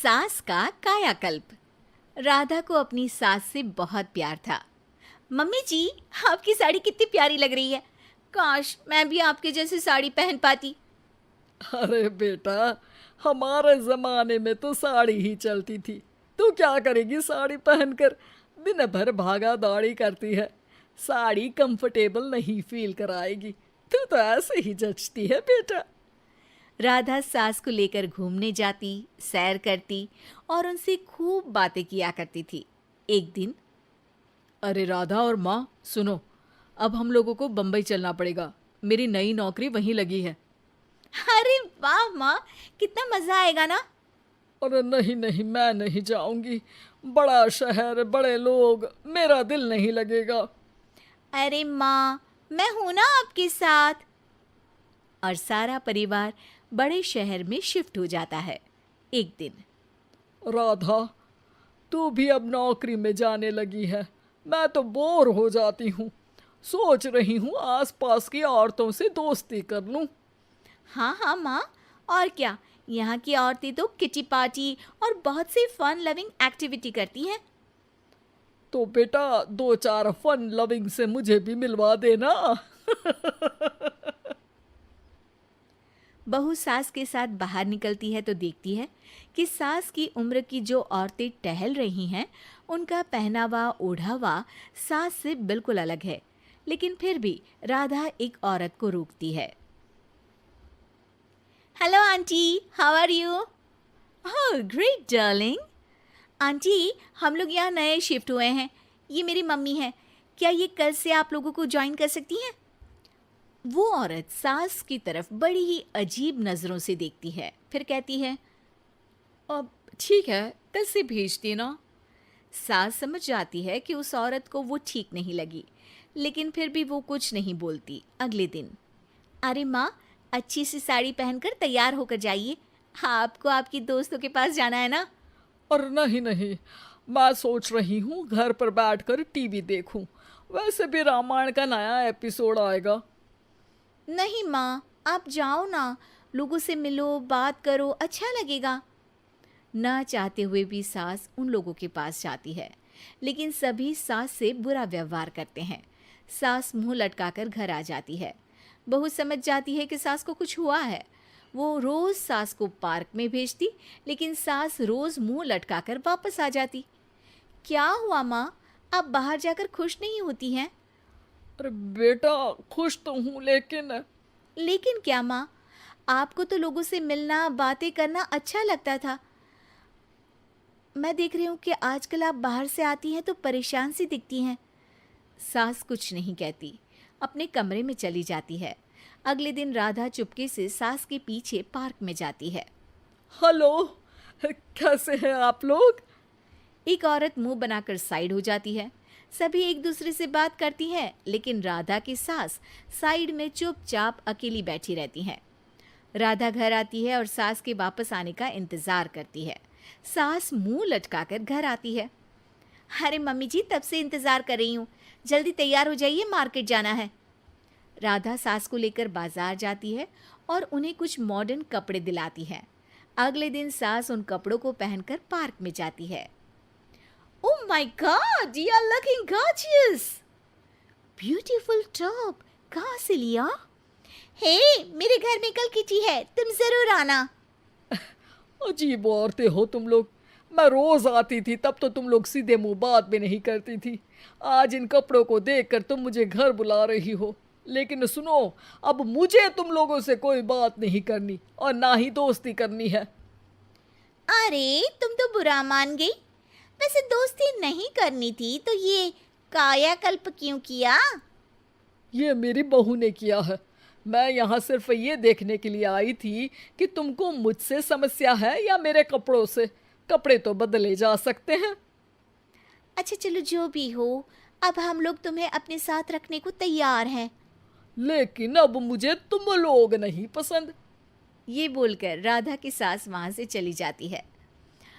सास का कायाकल्प। राधा को अपनी सास से बहुत प्यार था। मम्मी जी, आपकी साड़ी कितनी प्यारी लग रही है। काश मैं भी आपके जैसी साड़ी पहन पाती। अरे बेटा, हमारे जमाने में तो साड़ी ही चलती थी। तू क्या करेगी साड़ी पहनकर? दिन भर भागा दौड़ी करती है। साड़ी कंफर्टेबल नहीं फील कराएगी। तू तो ऐसे ही जचती है बेटा। राधा सास को लेकर घूमने जाती, सैर करती और उनसे खूब बातें किया करती थी। एक दिन, अरे राधा और माँ सुनो, अब हम लोगों को बम्बई चलना पड़ेगा। मेरी नई नौकरी वहीं लगी है। अरे वाह माँ, कितना मजा आएगा ना। अरे नहीं नहीं, मैं नहीं जाऊंगी। बड़ा शहर, बड़े लोग, मेरा दिल नहीं लगेगा। अरे माँ, मैं हूं ना आपके साथ। और सारा परिवार बड़े शहर में शिफ्ट हो जाता है। एक दिन, राधा, तू भी अब नौकरी में जाने लगी है। मैं तो बोर हो जाती हूँ। सोच रही हूँ आसपास की औरतों से दोस्ती कर लूँ। हाँ हाँ माँ, और क्या। यहाँ की औरतें तो किटी पार्टी और बहुत सी फन लविंग एक्टिविटी करती हैं। तो बेटा, दो चार फन लविंग से मुझे भी मिलवा देना। बहू सास के साथ बाहर निकलती है तो देखती है कि सास की उम्र की जो औरतें टहल रही हैं, उनका पहनावा ओढ़ावा सास से बिल्कुल अलग है। लेकिन फिर भी राधा एक औरत को रोकती है। Hello aunty, how are you? Oh great darling. Aunty, हम लोग यहाँ नए शिफ्ट हुए हैं। ये मेरी मम्मी है। क्या ये कल से आप लोगों को ज्वाइन कर सकती हैं? वो औरत सास की तरफ बड़ी ही अजीब नज़रों से देखती है, फिर कहती है, अब ठीक है, कल से भेज देना। सास समझ जाती है कि उस औरत को वो ठीक नहीं लगी, लेकिन फिर भी वो कुछ नहीं बोलती। अगले दिन, अरे माँ, अच्छी सी साड़ी पहनकर तैयार होकर जाइए। आपको आपकी दोस्तों के पास जाना है ना। और नहीं नहीं, मैं सोच रही हूँ घर पर बैठकर टीवी देखूं। वैसे भी रामायण का नया एपिसोड आएगा। नहीं माँ, आप जाओ ना, लोगों से मिलो, बात करो, अच्छा लगेगा। ना चाहते हुए भी सास उन लोगों के पास जाती है, लेकिन सभी सास से बुरा व्यवहार करते हैं। सास मुंह लटकाकर घर आ जाती है। बहू समझ जाती है कि सास को कुछ हुआ है। वो रोज सास को पार्क में भेजती, लेकिन सास रोज मुंह लटकाकर वापस आ जाती। क्या हुआ माँ, आप बाहर जाकर खुश नहीं होती हैं? अरे बेटा, खुश तो हूँ लेकिन लेकिन क्या माँ, आपको तो लोगों से मिलना, बातें करना अच्छा लगता था। मैं देख रही हूँ कि आजकल आप बाहर से आती हैं तो परेशान सी दिखती हैं। सास कुछ नहीं कहती, अपने कमरे में चली जाती है। अगले दिन राधा चुपके से सास के पीछे पार्क में जाती है। हेलो, कैसे हैं आप लोग? एक औरत मुंह बनाकर साइड हो जाती है। सभी एक दूसरे से बात करती हैं, लेकिन राधा की सास साइड में चुपचाप अकेली बैठी रहती हैं। राधा घर आती है और सास के वापस आने का इंतजार करती है। सास मुंह लटकाकर घर आती है। अरे मम्मी जी, तब से इंतजार कर रही हूँ, जल्दी तैयार हो जाइए, मार्केट जाना है। राधा सास को लेकर बाजार जाती है और उन्हें कुछ मॉडर्न कपड़े दिलाती है। अगले दिन सास उन कपड़ों को पहनकर पार्क में जाती है। Oh my god, you are looking gorgeous. Beautiful top, कहाँ से लिया? हे, मेरे घर में कल किटी है, तुम जरूर आना। अजीब औरतें हो तुम लोग। मैं रोज आती थी तब तो तुम लोग सीधे मुंह बात भी नहीं करती थी। आज इन कपड़ों को देखकर तुम मुझे घर बुला रही हो। लेकिन सुनो, अब मुझे तुम लोगों से कोई बात नहीं करनी और ना ही दोस्ती करनी है। अरे तुम तो बुरा मान गई। वैसे दोस्ती नहीं करनी थी तो ये कायाकल्प क्यों किया? ये मेरी बहू ने किया है। मैं यहाँ सिर्फ ये देखने के लिए आई थी कि तुमको मुझसे समस्या है या मेरे कपड़ों से। कपड़े तो बदले जा सकते हैं। अच्छा चलो, जो भी हो, अब हम लोग तुम्हें अपने साथ रखने को तैयार हैं। लेकिन अब मुझे तुम लोग नहीं पसंद। ये बोलकर राधा की सास वहां से चली जाती है।